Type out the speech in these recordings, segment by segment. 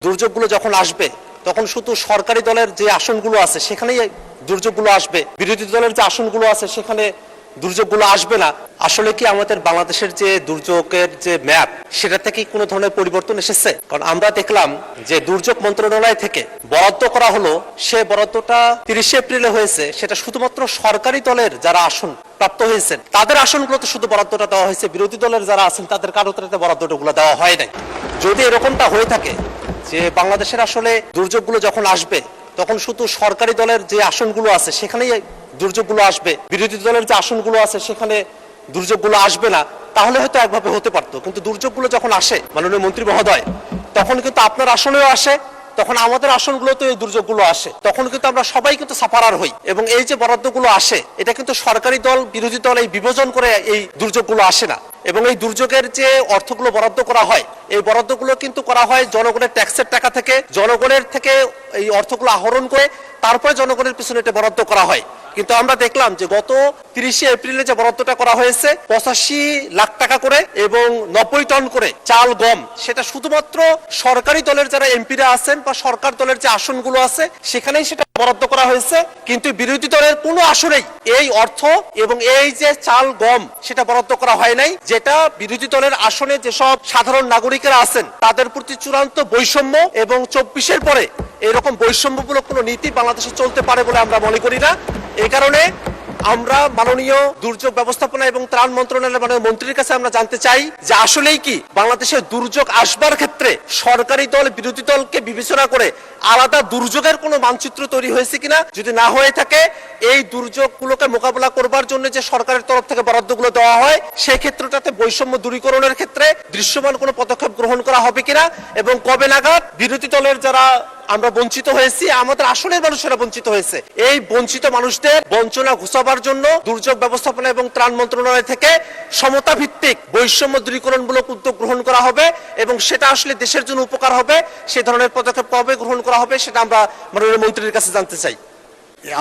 দুর্যোগগুলো যখন আসবে তখন শুধু সরকারি দলের যে আসনগুলো আছে সেখানেই দুর্যোগগুলো আসবে, বিরোধী দলের যে আসনগুলো আছে সেখানে দুর্যোগগুলো আসবে না। আসলে কি আমাদের বাংলাদেশের যে দুর্যোগের যে ম্যাপ সেটা থেকে কোনো ধরনের পরিবর্তন এসেছে? কারণ আমরা দেখলাম যে দুর্যোগ মন্ত্রণালয় থেকে বরাদ্দ করা হলো, সে বরাদ্দটা 30 এপ্রিলে হয়েছে, সেটা শুধুমাত্র সরকারি দলের যারা আসন প্রাপ্ত হয়েছেন তাদের আসনগুলোতে শুধু বরাদ্দটা দেওয়া হয়েছে, বিরোধী দলের যারা আছেন তাদের কারোতে বরাদ্দগুলো দেওয়া হয় নাই। যদি এরকমটা হয়ে থাকে যে বাংলাদেশের আসলে দুর্যোগগুলো যখন আসবে তখন শুধু সরকারি দলের যে আসনগুলো আছে সেখানেই দুর্যোগগুলো আসবে, বিরোধী দলের যে আসনগুলো আছে সেখানে দুর্যোগগুলো আসবে না, তাহলে হয়তো একভাবে হতে পারতো। কিন্তু দুর্যোগগুলো যখন আসে মাননীয় মন্ত্রী মহোদয়, তখন কিন্তু আপনার আসনেও আসে, তখন আমাদের আসনগুলোতে এই দুর্যোগগুলো আসে, তখন কিন্তু আমরা সবাই কিন্তু সাফারার হই। এবং এই যে বরাদ্দগুলো আসে এটা কিন্তু সরকারি দল বিরোধী দল এই বিভাজন করে এই দুর্যোগগুলো আসে না। এবং এই দুর্যোগের যে অর্থগুলো বরাদ্দ করা হয়, এই বরাদ্দগুলো কিন্তু করা হয় জনগণের ট্যাক্সের টাকা থেকে, জনগণের থেকে এই অর্থগুলো আহরণ করে তারপরে জনগণের পিছনে এটা বরাদ্দ করা হয়। কিন্তু আমরা দেখলাম যে গত 30 এপ্রিলে যে বরাদ্দটা করা হয়েছে 85 লাখ টাকা করে এবং 90 টন করে চাল গম, সেটা শুধুমাত্র সরকারি দলের যারা এমপিরা আছেন বা সরকার দলের যে আসনগুলো আছে সেখানেই সেটা বরাদ্দ করা হয়েছে। কিন্তু বিরোধী দলের কোনো আসনেই এই অর্থ এবং এই যে চাল গম সেটা বরাদ্দ করা হয় নাই, যেটা বিরোধী দলের আসনে যেসব সাধারণ নাগরিকেরা আছেন তাদের প্রতি চূড়ান্ত বৈষম্য। এবং 24-এর পরে এরকম বৈষম্যমূলক কোনো নীতি বাংলাদেশে চলতে পারে বলে আমরা মনে করি না। এই কারণে আমরা মাননীয় দুর্যোগ ব্যবস্থাপনা এবং ত্রাণ মন্ত্রণালয়ের মাননীয় মন্ত্রীর কাছে আমরা জানতে চাই যে আসলেই কি বাংলাদেশে দুর্যোগ আসবার ক্ষেত্রে সরকারি দল বিরোধী দলকে বিবেচনা করে আলাদা দুর্যোগের কোনো মানচিত্র তৈরি হয়েছে কিনা, যদি না হয়ে থাকে এই দুর্যোগগুলোকে মোকাবেলা করবার জন্য যে সরকারের তরফ থেকে বরাদ্দগুলো দেওয়া হয় সেই ক্ষেত্রটাতে বৈষম্য দূরীকরণের ক্ষেত্রে দৃশ্যমান কোনো পদক্ষেপ গ্রহণ করা হবে কিনা, এবং কবে নাগাদ বিরোধী দলের যারা আমরা বঞ্চিত হয়েছি, আমাদের আসনের মানুষেরা বঞ্চিত হয়েছে, এই বঞ্চিত মানুষদের বঞ্চনা ঘুচাবার জন্য দুর্যোগ ব্যবস্থাপনা এবং ত্রাণ মন্ত্রণালয় থেকে সমতা ভিত্তিক বৈষম্য দূরীকরণমূলক উদ্যোগ গ্রহণ করা হবে এবং সেটা আসলে দেশের জন্য উপকার হবে। সে ধরনের পদক্ষেপ কবে গ্রহণ করা হবে সেটা আমরা মাননীয় মন্ত্রীর কাছে জানতে চাই।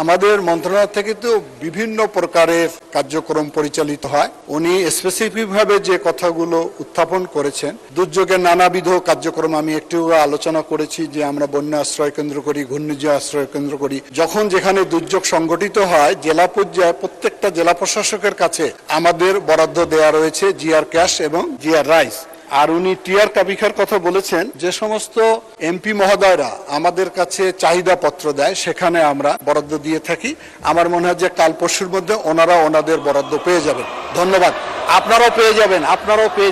আমাদের মন্ত্রণালয় থেকে তো বিভিন্ন প্রকারের কার্যক্রম পরিচালিত হয়। উনি স্পেসিফিক ভাবে যে কথাগুলো উত্থাপন করেছেন, দুর্যোগের নানাবিধ কার্যক্রম আমি একটু আলোচনা করেছি যে আমরা বন্যা আশ্রয় কেন্দ্র করি, ঘূর্ণিঝড় আশ্রয় কেন্দ্র করি। যখন যেখানে দুর্যোগ সংগঠিত হয় জেলা পর্যায়ে প্রত্যেকটা জেলা প্রশাসকের কাছে আমাদের বরাদ্দ দেওয়া রয়েছে জিআর ক্যাশ এবং জিআর রাইস। আর উনি টিআর কাবিখার কথা বলেছেন, যে সমস্ত এমপি মহোদয়রা আমাদের কাছে চাহিদা পত্র দেয় সেখানে আমরা বরাদ্দ দিয়ে থাকি। আমার মনে হয় যে কাল পরশুর মধ্যে ওনারা ওনাদের বরাদ্দ পেয়ে যাবেন। ধন্যবাদ। আপনারাও পেয়ে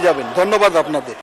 যাবেন। ধন্যবাদ আপনাদের।